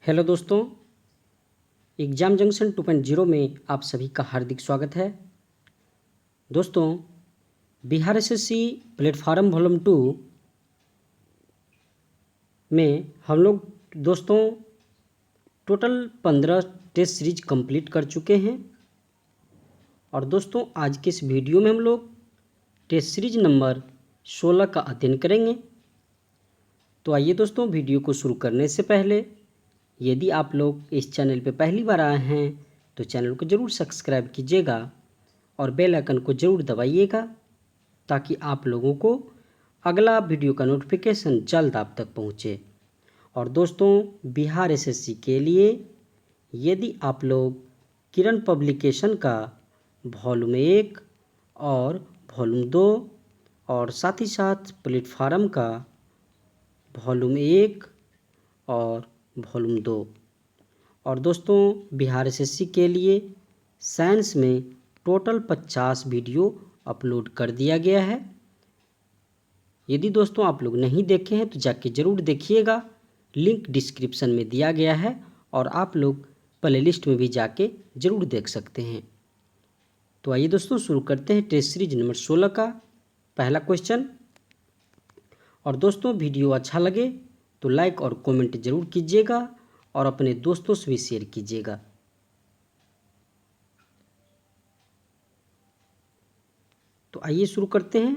Hello दोस्तों, exam junction 2.0 में आप सभी का हार्दिक स्वागत है। दोस्तों, बिहार एसएससी प्लेटफॉर्म वॉल्यूम 2 में हम लोग दोस्तों टोटल 15 टेस्ट सीरीज कंप्लीट कर चुके हैं। और दोस्तों आज के इस वीडियो में हम लोग टेस्ट सीरीज नंबर 16 का अध्ययन करेंगे। तो आइए दोस्तों, वीडियो को शुरू करने से पहले यदि आप लोग इस चैनल पर पहली बार आए हैं तो चैनल को ज़रूर सब्सक्राइब कीजिएगा और बेल आइकन को ज़रूर दबाइएगा ताकि आप लोगों को अगला वीडियो का नोटिफिकेशन जल्द आप तक पहुंचे। और दोस्तों, बिहार एसएससी के लिए यदि आप लोग किरण पब्लिकेशन का वॉल्यूम 1 और वॉल्यूम 2 और साथ ही साथ प्लेटफॉर्म का वॉल्यूम 1 और वॉल्यूम 2 और दोस्तों बिहार एसएससी के लिए साइंस में टोटल 50 वीडियो अपलोड कर दिया गया है। यदि दोस्तों आप लोग नहीं देखे हैं तो जाके ज़रूर देखिएगा, लिंक डिस्क्रिप्शन में दिया गया है और आप लोग प्लेलिस्ट में भी जाके ज़रूर देख सकते हैं। तो आइए दोस्तों शुरू करते हैं टेस्ट सीरीज नंबर 16 का पहला क्वेश्चन। और दोस्तों वीडियो अच्छा लगे तो लाइक और कमेंट ज़रूर कीजिएगा और अपने दोस्तों से भी शेयर कीजिएगा। तो आइए शुरू करते हैं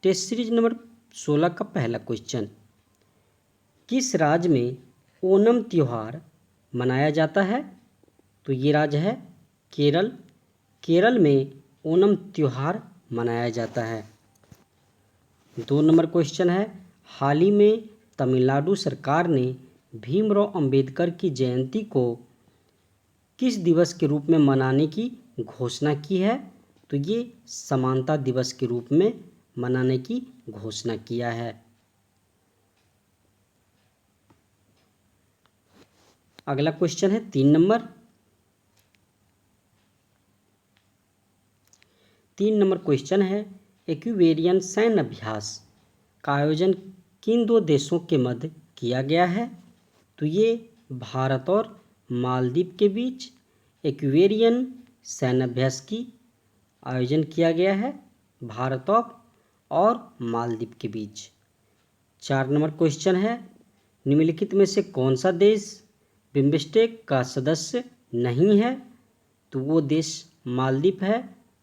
टेस्ट सीरीज नंबर 16 का पहला क्वेश्चन। किस राज्य में ओणम त्यौहार मनाया जाता है? तो ये राज्य है केरल। केरल में ओणम त्यौहार मनाया जाता है। 2 नंबर क्वेश्चन है, हाल ही में तमिलनाडु सरकार ने भीमराव अंबेडकर की जयंती को किस दिवस के रूप में मनाने की घोषणा की है? तो ये समानता दिवस के रूप में मनाने की घोषणा किया है। अगला क्वेश्चन है 3 नंबर। 3 नंबर क्वेश्चन है, एक्वेरियन सैन्य अभ्यास का आयोजन किन 2 देशों के मध्य किया गया है? तो ये भारत और मालदीव के बीच एक्वेरियन सैन्य अभ्यास की आयोजन किया गया है, भारत और मालदीव के बीच। 4 नंबर क्वेश्चन है, निम्नलिखित में से कौन सा देश बिम्स्टेक का सदस्य नहीं है? तो वो देश मालदीव है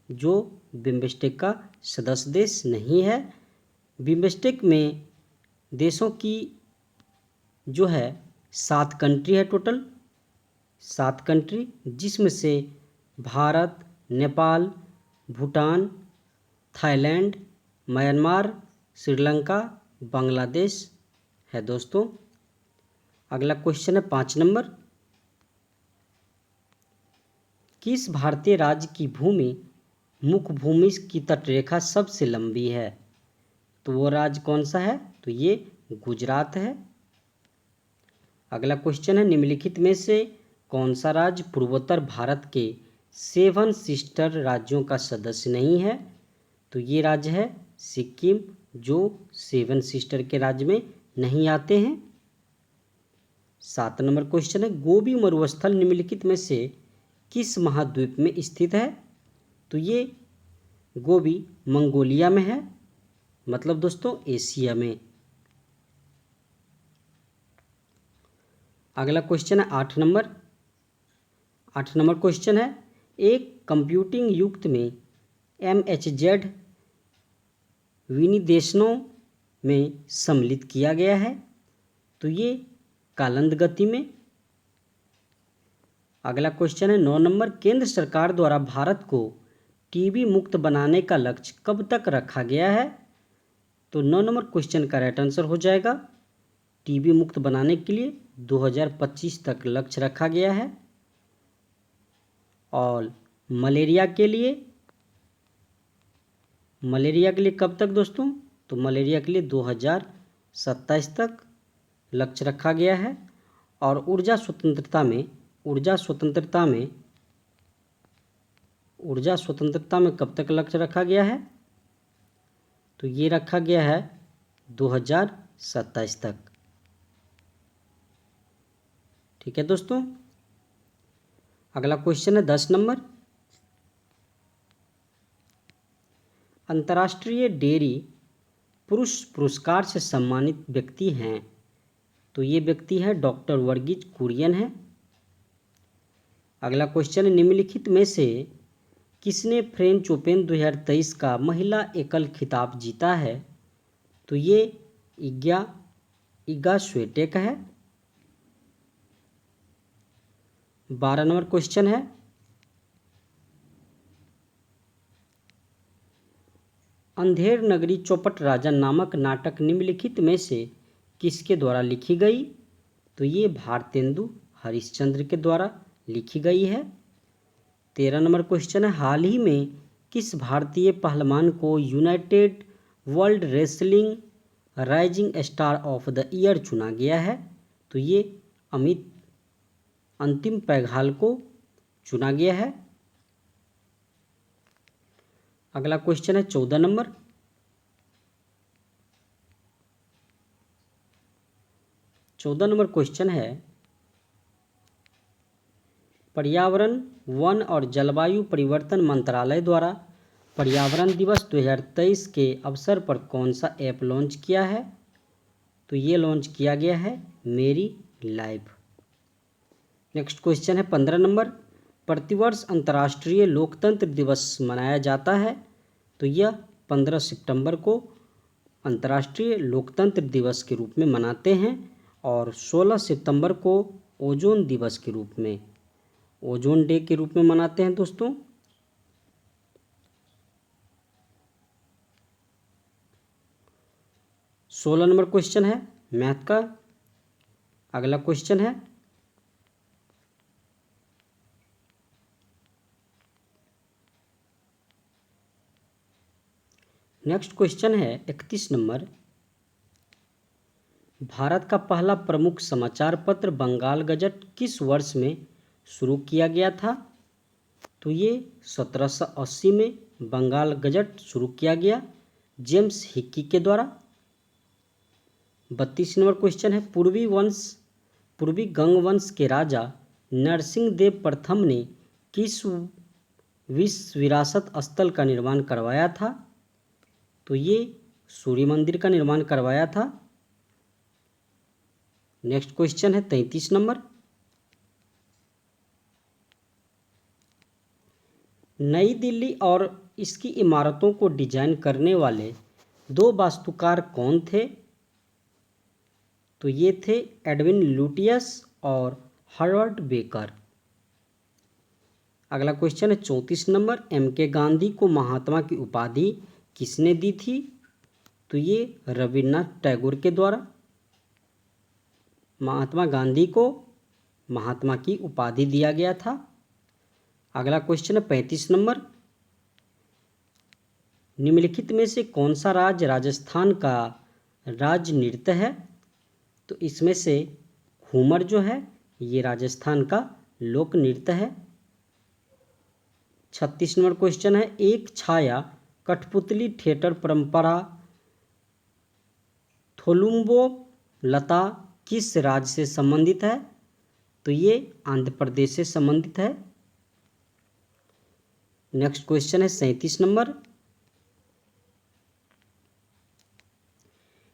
जो बिम्स्टेक का सदस्य देश नहीं है। बिम्स्टेक में देशों की जो है 7 कंट्री है, टोटल 7 कंट्री, जिसमें से भारत, नेपाल, भूटान, थाईलैंड, म्यांमार, श्रीलंका, बांग्लादेश है दोस्तों। अगला क्वेश्चन है 5 नंबर। किस भारतीय राज्य की भूमि मुख्य भूमि की तटरेखा सबसे लंबी है? तो वो राज्य कौन सा है? तो ये गुजरात है। अगला क्वेश्चन है, निम्नलिखित में से कौन सा राज्य पूर्वोत्तर भारत के 7 सिस्टर राज्यों का सदस्य नहीं है? तो ये राज्य है सिक्किम, जो 7 सिस्टर के राज्य में नहीं आते हैं। 7 नंबर क्वेश्चन है, गोबी मरुस्थल निम्नलिखित में से किस महाद्वीप में स्थित है? तो ये गोबी मंगोलिया में है, मतलब दोस्तों एशिया में। अगला क्वेश्चन है 8 नंबर। 8 नंबर क्वेश्चन है, एक कंप्यूटिंग युक्त में MHZ विनिर्देशों में सम्मिलित किया गया है? तो ये कालंद गति में। अगला क्वेश्चन है 9 नंबर, केंद्र सरकार द्वारा भारत को टीबी मुक्त बनाने का लक्ष्य कब तक रखा गया है? तो 9 नंबर क्वेश्चन का राइट आंसर हो जाएगा, टीबी मुक्त बनाने के लिए 2025 तक लक्ष्य रखा गया है। और मलेरिया के लिए कब तक दोस्तों? तो मलेरिया के लिए 2027 तक लक्ष्य रखा गया है। और ऊर्जा स्वतंत्रता में कब तक लक्ष्य रखा गया है? तो ये रखा गया है 2027 तक। ठीक है दोस्तों। अगला क्वेश्चन है 10 नंबर। अंतर्राष्ट्रीय डेयरी पुरुष पुरस्कार से सम्मानित व्यक्ति हैं, तो ये व्यक्ति है डॉक्टर वर्गीज कुरियन है। अगला क्वेश्चन है निम्नलिखित में से किसने फ्रेंच ओपन 2023 का महिला एकल खिताब जीता है, तो ये इगा स्विटेक है। 12 नंबर क्वेश्चन है अंधेर नगरी चौपट राजा नामक नाटक निम्नलिखित में से किसके द्वारा लिखी गई, तो ये भारतेंदु हरिश्चंद्र के द्वारा लिखी गई है। 13 नंबर क्वेश्चन है हाल ही में किस भारतीय पहलवान को United world wrestling rising star of the year चुना गया है, तो ये अमित अंतिम पैघाल को चुना गया है। अगला क्वेश्चन है 14 नंबर। क्वेश्चन है पर्यावरण वन और जलवायु परिवर्तन मंत्रालय द्वारा पर्यावरण दिवस 2023 के अवसर पर कौन सा ऐप लॉन्च किया है, तो ये लॉन्च किया गया है मेरी लाइफ। नेक्स्ट क्वेश्चन है 15 नंबर। प्रतिवर्ष अंतर्राष्ट्रीय लोकतंत्र दिवस मनाया जाता है, तो यह 15 सितंबर को अंतर्राष्ट्रीय लोकतंत्र दिवस के रूप में मनाते हैं और 16 सितंबर को ओजोन दिवस के रूप में, ओजोन डे के रूप में मनाते हैं दोस्तों। सोलह नंबर क्वेश्चन है मैथ का। अगला क्वेश्चन है नेक्स्ट क्वेश्चन है 31 नंबर। भारत का पहला प्रमुख समाचार पत्र बंगाल गजट किस वर्ष में शुरू किया गया था, तो ये 1780 में बंगाल गजट शुरू किया गया जेम्स हिक्की के द्वारा। 32 नंबर क्वेश्चन है पूर्वी गंग वंश के राजा नरसिंह देव प्रथम ने किस विश्व विरासत स्थल का निर्माण करवाया था, तो ये सूर्य मंदिर का निर्माण करवाया था। नेक्स्ट क्वेश्चन है 33 नंबर। नई दिल्ली और इसकी इमारतों को डिजाइन करने वाले दो वास्तुकार कौन थे, तो ये थे एडविन लुटियस और हार्वर्ड बेकर। अगला क्वेश्चन है 34 नंबर। एम.के. गांधी को महात्मा की उपाधि किसने दी थी, तो ये रविन्द्रनाथ टैगोर के द्वारा महात्मा गांधी को महात्मा की उपाधि दिया गया था। अगला क्वेश्चन है 35 नंबर। निम्नलिखित में से कौन सा राज्य राजस्थान का राज्य नृत्य है, तो इसमें से घूमर जो है ये राजस्थान का लोक नृत्य है। 36 नंबर क्वेश्चन है एक छाया कठपुतली थिएटर परंपरा थोलुंबो लता किस राज्य से संबंधित है, तो ये आंध्र प्रदेश से संबंधित है। नेक्स्ट क्वेश्चन है 37 नंबर।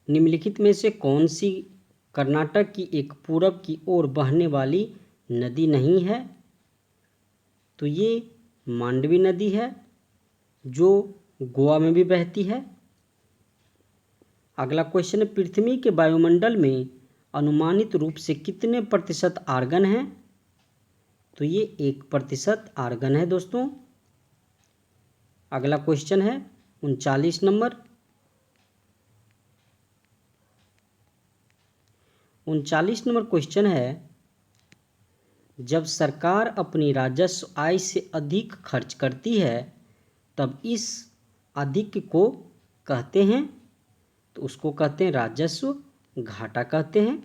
निम्नलिखित में से कौन सी कर्नाटक की एक पूरब की ओर बहने वाली नदी नहीं है, तो ये मांडवी नदी है जो गोवा में भी बहती है। अगला क्वेश्चन है पृथ्वी के वायुमंडल में अनुमानित रूप से कितने प्रतिशत आर्गन हैं, तो ये 1% आर्गन है दोस्तों। अगला क्वेश्चन है 39 नंबर। 39 नंबर क्वेश्चन है जब सरकार अपनी राजस्व आय से अधिक खर्च करती है तब इस अधिक को कहते हैं, तो उसको कहते हैं राजस्व घाटा कहते हैं।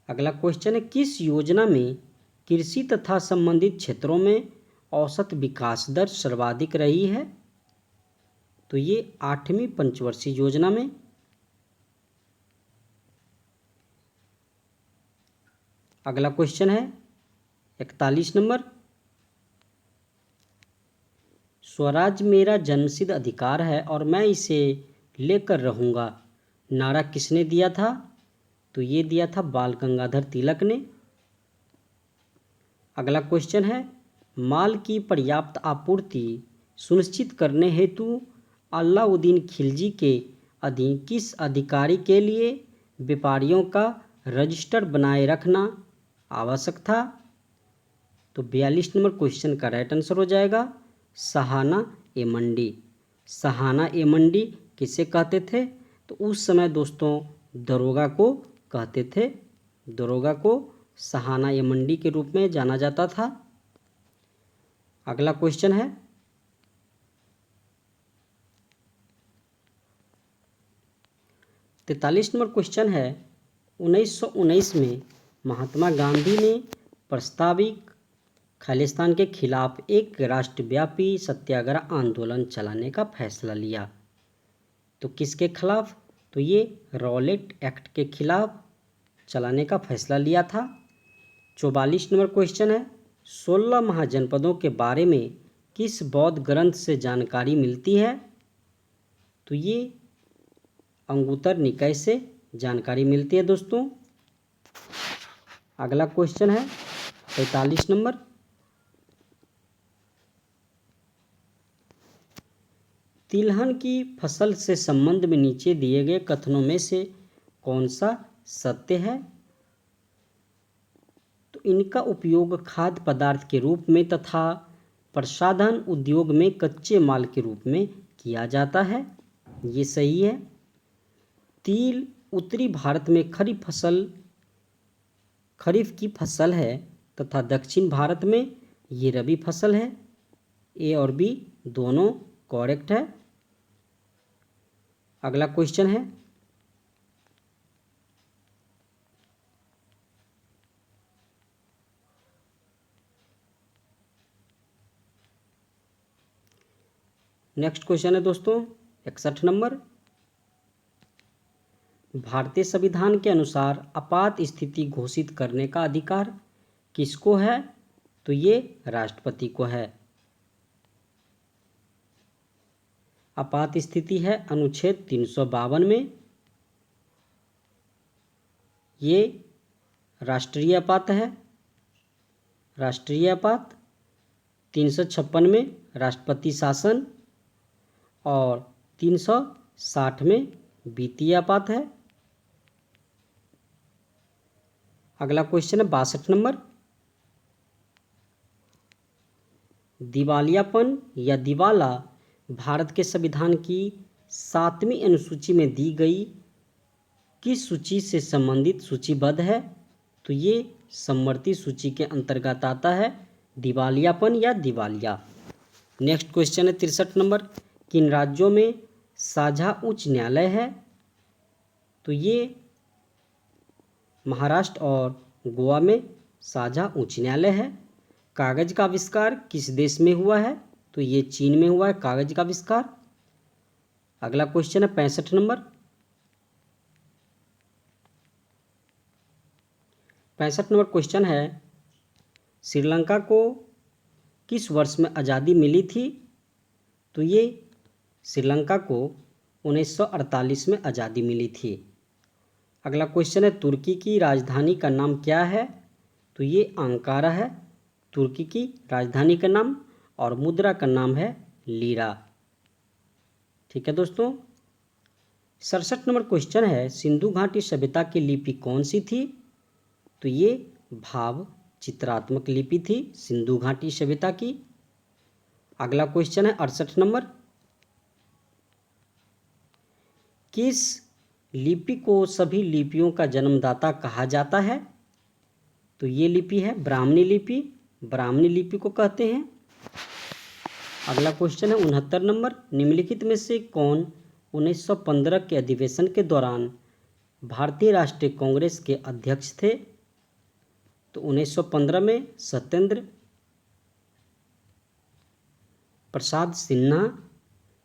अगला क्वेश्चन है किस योजना में कृषि तथा संबंधित क्षेत्रों में औसत विकास दर सर्वाधिक रही है, तो ये 8वीं पंचवर्षीय योजना में। अगला क्वेश्चन है 41 नंबर, स्वराज मेरा जन्मसिद्ध अधिकार है और मैं इसे लेकर रहूँगा, नारा किसने दिया था? तो ये दिया था बाल गंगाधर तिलक ने। अगला क्वेश्चन है, माल की पर्याप्त आपूर्ति सुनिश्चित करने हेतु अलाउद्दीन खिलजी के अधीन किस अधिकारी के लिए व्यापारियों का रजिस्टर बनाए रखना आवश्यक था? तो 42 नंबर क्वेश्चन का राइट आंसर हो जाएगा सहाना ए मंडी। सहाना ए मंडी किसे कहते थे? तो उस समय दोस्तों दरोगा को कहते थे। दरोगा को सहाना ए मंडी के रूप में जाना जाता था। अगला क्वेश्चन है 43 नंबर क्वेश्चन है, 1919 में महात्मा गांधी ने प्रस्तावित खालिस्तान के खिलाफ एक राष्ट्रव्यापी सत्याग्रह आंदोलन चलाने का फैसला लिया। तो किसके खिलाफ? तो ये रॉलेट एक्ट के खिलाफ चलाने का फैसला लिया था। 44 नंबर क्वेश्चन है, 16 महाजनपदों के बारे में किस बौद्ध ग्रंथ से जानकारी मिलती है? तो ये अंगुत्तर निकाय से जानकारी मिलती है दोस्तों। अगला क्वेश्चन है 45 नंबर, तिलहन की फसल से संबंध में नीचे दिए गए कथनों में से कौन सा सत्य है? तो इनका उपयोग खाद्य पदार्थ के रूप में तथा प्रसाधन उद्योग में कच्चे माल के रूप में किया जाता है। ये सही है। तिल उत्तरी भारत में खरीफ की फसल है तथा दक्षिण भारत में ये रबी फसल है। ए और बी दोनों करेक्ट है। अगला क्वेश्चन है नेक्स्ट क्वेश्चन है दोस्तों 61 नंबर, भारतीय संविधान के अनुसार आपात स्थिति घोषित करने का अधिकार किसको है? तो ये राष्ट्रपति को है। आपात स्थिति है अनुच्छेद 352 में। ये राष्ट्रीय आपात है। राष्ट्रीय आपात 356 में राष्ट्रपति शासन और 360 में वित्तीय आपात है। अगला क्वेश्चन है 62 नंबर, दिवालियापन या दिवाला भारत के संविधान की 7वीं अनुसूची में दी गई किस सूची से संबंधित सूचीबद्ध है? तो ये समवर्ती सूची के अंतर्गत आता है दिवालियापन या दिवालिया। नेक्स्ट क्वेश्चन है 63 नंबर, किन राज्यों में साझा उच्च न्यायालय है? तो ये महाराष्ट्र और गोवा में साझा उच्च न्यायालय है। कागज का आविष्कार किस देश में हुआ है? तो ये चीन में हुआ है कागज का आविष्कार। अगला क्वेश्चन है 65 नंबर, 65 नंबर क्वेश्चन है, श्रीलंका को किस वर्ष में आज़ादी मिली थी? तो ये श्रीलंका को 1948 में आज़ादी मिली थी। अगला क्वेश्चन है, तुर्की की राजधानी का नाम क्या है? तो ये अंकारा है तुर्की की राजधानी का नाम और मुद्रा का नाम है लीरा। ठीक है दोस्तों। 67 नंबर क्वेश्चन है, सिंधु घाटी सभ्यता की लिपि कौन सी थी? तो ये भाव चित्रात्मक लिपि थी सिंधु घाटी सभ्यता की। अगला क्वेश्चन है 68 नंबर, किस लिपि को सभी लिपियों का जन्मदाता कहा जाता है? तो ये लिपि है ब्राह्मणी लिपि, ब्राह्मणी लिपि को कहते हैं। अगला क्वेश्चन है 69 नंबर, निम्नलिखित में से कौन 1915 के अधिवेशन के दौरान भारतीय राष्ट्रीय कांग्रेस के अध्यक्ष थे? तो 1915 में सत्येंद्र प्रसाद सिन्हा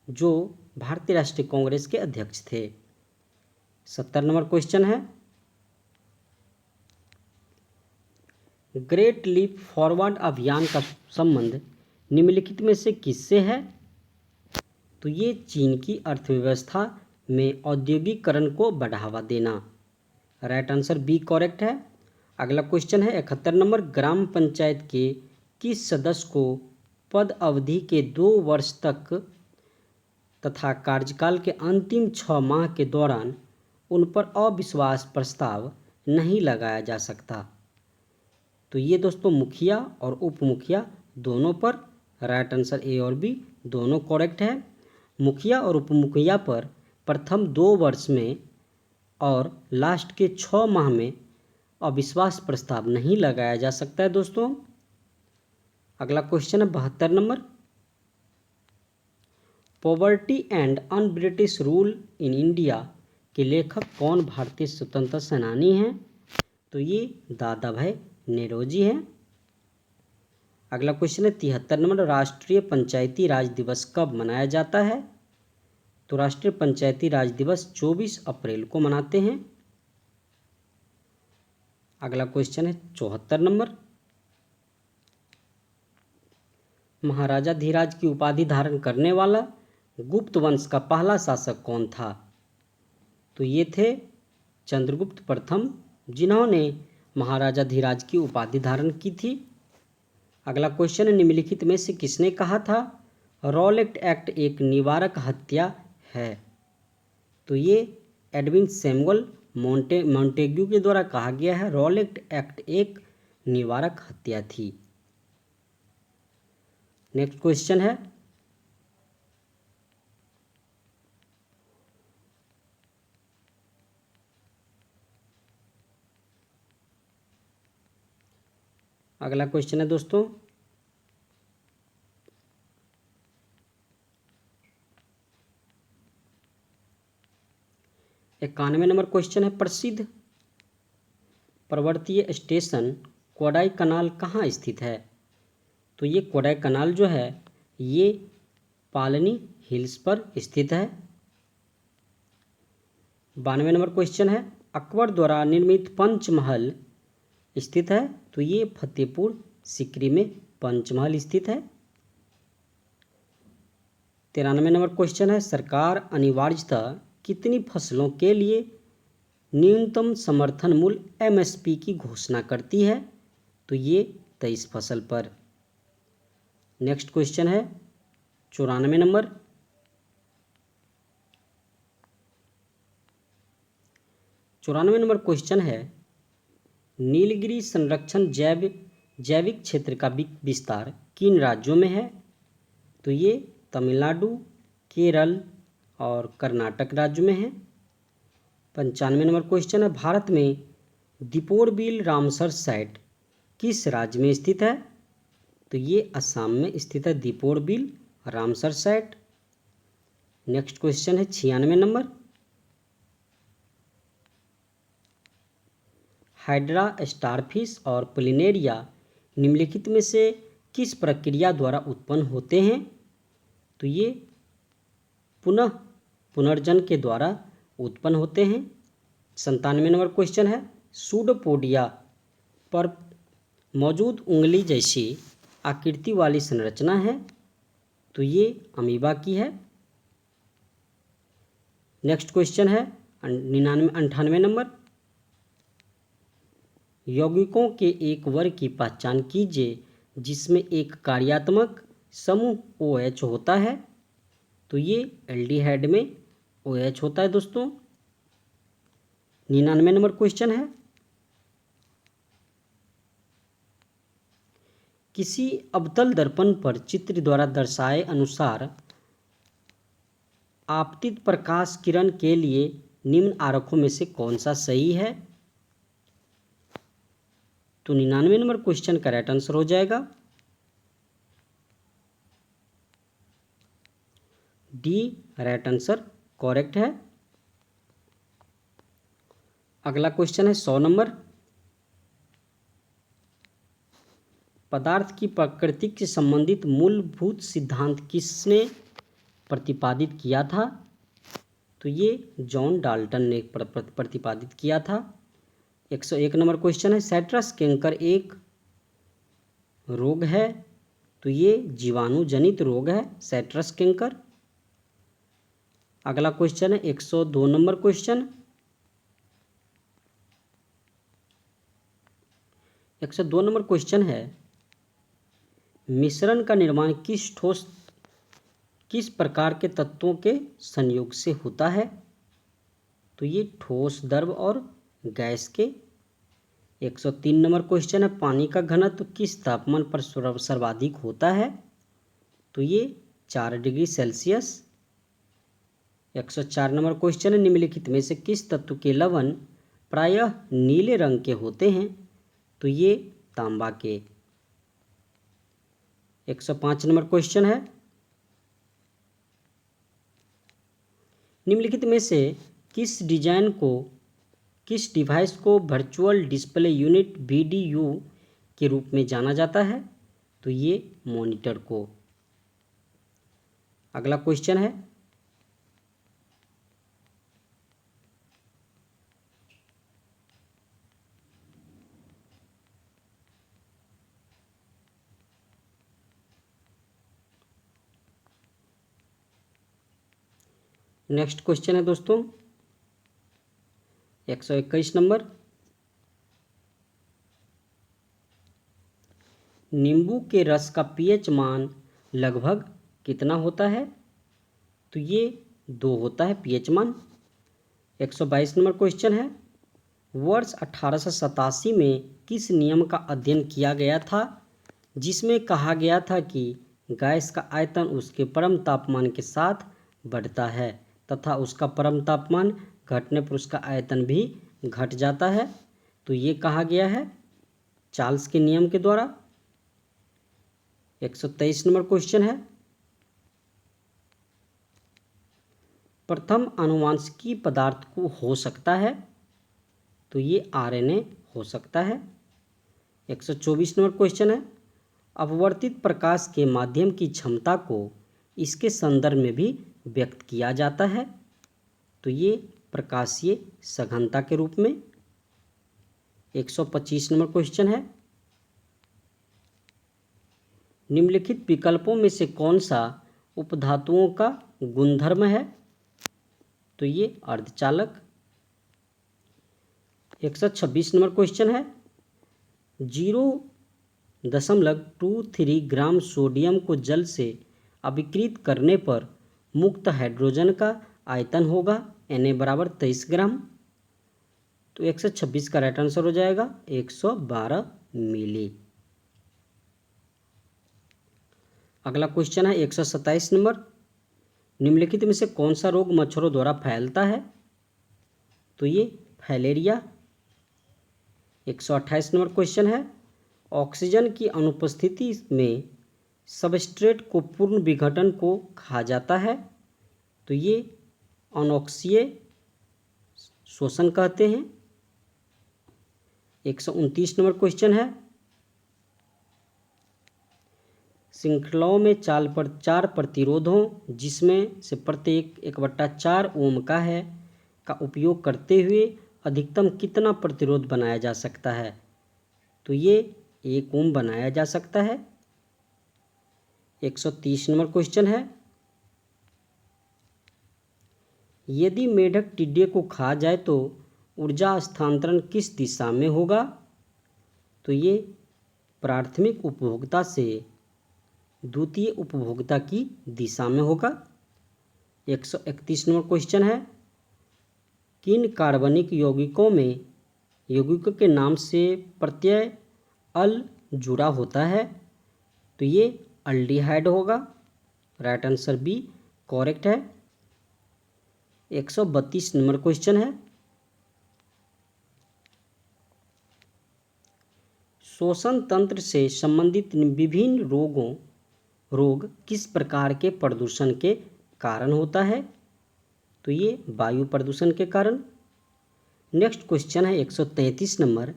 जो भारतीय राष्ट्रीय कांग्रेस के अध्यक्ष थे। 70 नंबर क्वेश्चन है, ग्रेट लीप फॉरवर्ड अभियान का संबंध निम्नलिखित में से किससे है? तो ये चीन की अर्थव्यवस्था में औद्योगिकरण को बढ़ावा देना। राइट आंसर बी करेक्ट है। अगला क्वेश्चन है 71 नंबर, ग्राम पंचायत के किस सदस्य को पद अवधि के 2 वर्ष तक तथा कार्यकाल के अंतिम 6 माह के दौरान उन पर अविश्वास प्रस्ताव नहीं लगाया जा सकता? तो ये दोस्तों मुखिया और उप मुखिया दोनों पर। राइट आंसर ए और बी दोनों करेक्ट है। मुखिया और उप मुखिया पर प्रथम 2 वर्ष में और लास्ट के 6 माह में अविश्वास प्रस्ताव नहीं लगाया जा सकता है दोस्तों। अगला क्वेश्चन है 72 number, poverty and un British rule in India के लेखक कौन भारतीय स्वतंत्रता सेनानी हैं? तो ये दादा भाई नेरोजी हैं। अगला क्वेश्चन है 73 नंबर, राष्ट्रीय पंचायती राज दिवस कब मनाया जाता है? तो राष्ट्रीय पंचायती राज दिवस 24 अप्रैल को मनाते हैं। अगला क्वेश्चन है 74 नंबर, महाराजा धीराज की उपाधि धारण करने वाला गुप्त वंश का पहला शासक कौन था? तो ये थे चंद्रगुप्त प्रथम, जिन्होंने महाराजा धीराज की उपाधि धारण की थी। अगला क्वेश्चन है निम्नलिखित में से किसने कहा था रॉलेट एक्ट एक निवारक हत्या है? तो ये एडविन सैमुअल मॉन्टेग्यू के द्वारा कहा गया है रॉलेट एक्ट एक निवारक हत्या थी। नेक्स्ट क्वेश्चन है अगला क्वेश्चन है दोस्तों 91 नंबर क्वेश्चन है, प्रसिद्ध पर्वतीय स्टेशन कोडाई कनाल कहाँ स्थित है? तो ये कोडाई कनाल जो है ये पालनी हिल्स पर स्थित है। 92 नंबर क्वेश्चन है, अकबर द्वारा निर्मित पंचमहल स्थित है? तो ये फतेहपुर सीकरी में पंचमहल स्थित है। 93 नंबर क्वेश्चन है, सरकार अनिवार्यतः कितनी फसलों के लिए न्यूनतम समर्थन मूल्य एमएसपी की घोषणा करती है? तो ये 23 फसल पर। नेक्स्ट क्वेश्चन है 94 नंबर, क्वेश्चन है नीलगिरी संरक्षण जैविक क्षेत्र का विस्तार किन राज्यों में है? तो ये तमिलनाडु, केरल और कर्नाटक राज्य में है। 95 नंबर क्वेश्चन है, भारत में दीपोरबिल रामसर साइट किस राज्य में स्थित है? तो ये असम में स्थित है दीपोरबिल रामसर साइट। नेक्स्ट क्वेश्चन है 96 नंबर, हाइड्रा, स्टारफिश और प्लिनेरिया निम्नलिखित में से किस प्रक्रिया द्वारा उत्पन्न होते हैं? तो ये पुनर्जन के द्वारा उत्पन्न होते हैं। 97 नंबर क्वेश्चन है, सूडोपोडिया पर मौजूद उंगली जैसी आकृति वाली संरचना है? तो ये अमीबा की है। नेक्स्ट क्वेश्चन है 98 नंबर, यौगिकों के एक वर्ग की पहचान कीजिए जिसमें एक कार्यात्मक समूह OH होता है? तो ये एल्डिहाइड में OH होता है दोस्तों। 99 नंबर क्वेश्चन है, किसी अवतल दर्पण पर चित्र द्वारा दर्शाए अनुसार आपतित प्रकाश किरण के लिए निम्न आरेखों में से कौन सा सही है? तो 99 नंबर क्वेश्चन का राइट आंसर हो जाएगा डी, राइट आंसर करेक्ट है। अगला क्वेश्चन है 100 नंबर, पदार्थ की प्रकृति से संबंधित मूलभूत सिद्धांत किसने प्रतिपादित किया था? तो ये जॉन डाल्टन ने प्रतिपादित किया था। 101 नंबर क्वेश्चन है, साइट्रस कैंकर एक रोग है? तो ये जीवाणु जनित रोग है, साइट्रस कैंकर। अगला क्वेश्चन है 102 नंबर क्वेश्चन। 102 नंबर क्वेश्चन है, मिश्रण का निर्माण किस प्रकार के तत्वों के संयोग से होता है? तो ये ठोस, द्रव और गैस के। 103 नंबर क्वेश्चन है, पानी का घनत्व किस तापमान पर सर्वाधिक होता है? तो ये 4 डिग्री सेल्सियस। 104 नंबर क्वेश्चन है, निम्नलिखित में से किस तत्व के लवण प्रायः नीले रंग के होते हैं? तो ये तांबा के। 105 नंबर क्वेश्चन है, निम्नलिखित में से किस डिवाइस को वर्चुअल डिस्प्ले यूनिट VDU के रूप में जाना जाता है? तो ये मॉनिटर को। अगला क्वेश्चन है, नेक्स्ट क्वेश्चन है दोस्तों 121 नंबर, नींबू के रस का pH मान लगभग कितना होता है? तो ये 2 होता है pH मान। 122 नंबर क्वेश्चन है, वर्ष 1887 में किस नियम का अध्ययन किया गया था जिसमें कहा गया था कि गैस का आयतन उसके परम तापमान के साथ बढ़ता है तथा उसका परम तापमान घटने पर उसका आयतन भी घट जाता है? तो ये कहा गया है चार्ल्स के नियम के द्वारा। 123 नंबर क्वेश्चन है, प्रथम आनुवांशिकी पदार्थ को हो सकता है? तो ये RNA हो सकता है। 124 नंबर क्वेश्चन है, अपवर्तित प्रकाश के माध्यम की क्षमता को इसके संदर्भ में भी व्यक्त किया जाता है? तो ये प्रकाशीय सघनता के रूप में। 125 नंबर क्वेश्चन है, निम्नलिखित विकल्पों में से कौन सा उपधातुओं का गुणधर्म है? तो ये अर्धचालक। 126 नंबर क्वेश्चन है, 0.23 ग्राम सोडियम को जल से अभिक्रित करने पर मुक्त हाइड्रोजन का आयतन होगा Na बराबर 23 ग्राम। तो 126 का राइट आंसर हो जाएगा 112 मिली। अगला क्वेश्चन है 127 नंबर, निम्नलिखित में से कौन सा रोग मच्छरों द्वारा फैलता है? तो ये फैलेरिया। 128 नंबर क्वेश्चन है, ऑक्सीजन की अनुपस्थिति में सबस्ट्रेट को पूर्ण विघटन को कहा जाता है? तो ये अनॉक्सीय शोषण कहते हैं। 129 नंबर क्वेश्चन है, श्रृंखलाओं में 4 प्रतिरोधों जिसमें से प्रत्येक 1/4 ओम का है का उपयोग करते हुए अधिकतम कितना प्रतिरोध बनाया जा सकता है? तो ये 1 ओम बनाया जा सकता है। 130 नंबर क्वेश्चन है, यदि मेढक टिड्डे को खा जाए तो ऊर्जा स्थानांतरण किस दिशा में होगा? तो ये प्राथमिक उपभोक्ता से द्वितीय उपभोक्ता की दिशा में होगा। 131 नंबर क्वेश्चन है, किन कार्बनिक यौगिकों के नाम से प्रत्यय अल जुड़ा होता है? तो ये अल्डिहाइड होगा। राइट आंसर बी करेक्ट है। 132 नंबर क्वेश्चन है, श्वसन तंत्र से संबंधित विभिन्न रोग किस प्रकार के प्रदूषण के कारण होता है? तो ये वायु प्रदूषण के कारण। नेक्स्ट क्वेश्चन है 133 नंबर,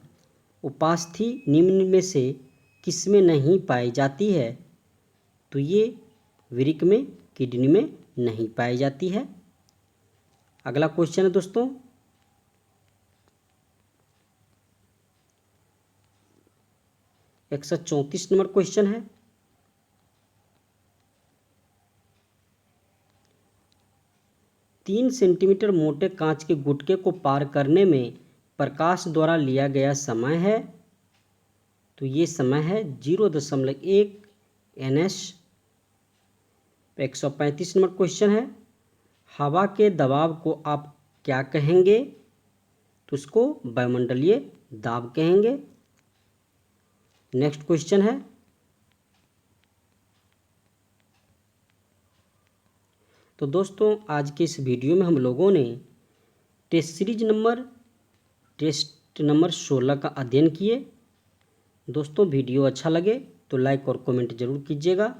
उपास्थि निम्न में से किसमें नहीं पाई जाती है? तो ये वृक्क में, किडनी में नहीं पाई जाती है। अगला क्वेश्चन है दोस्तों, 134 नंबर क्वेश्चन है। तीन सेंटीमीटर मोटे कांच के गुटके को पार करने में प्रकाश द्वारा लिया गया समय है, तो ये समय है 0.1 NS। 135 नंबर क्वेश्चन है, हवा के दबाव को आप क्या कहेंगे, तो उसको वायुमंडलीय दाब कहेंगे। नेक्स्ट क्वेश्चन है, तो दोस्तों आज के इस वीडियो में हम लोगों ने टेस्ट नंबर 16 का अध्ययन किए। दोस्तों वीडियो अच्छा लगे तो लाइक और कमेंट जरूर कीजिएगा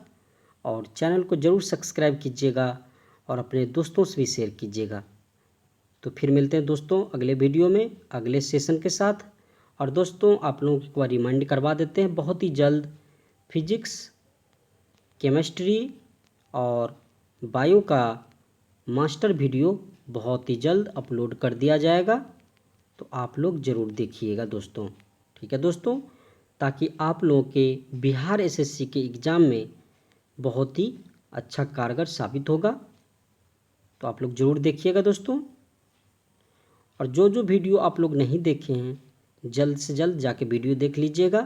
और चैनल को जरूर सब्सक्राइब कीजिएगा और अपने दोस्तों से भी शेयर कीजिएगा। तो फिर मिलते हैं दोस्तों अगले वीडियो में अगले सेशन के साथ। और दोस्तों आप लोगों को रिमाइंड करवा देते हैं, बहुत ही जल्द फिजिक्स, केमिस्ट्री और बायो का मास्टर वीडियो बहुत ही जल्द अपलोड कर दिया जाएगा, तो आप लोग ज़रूर देखिएगा दोस्तों। ठीक है दोस्तों, ताकि आप लोगों के बिहार SSC के एग्ज़ाम में बहुत ही अच्छा कारगर साबित होगा, तो आप लोग ज़रूर देखिएगा दोस्तों। और जो जो वीडियो आप लोग नहीं देखे हैं जल्द से जल्द जाके वीडियो देख लीजिएगा,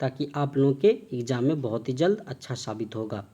ताकि आप लोगों के एग्ज़ाम में बहुत ही जल्द अच्छा साबित होगा।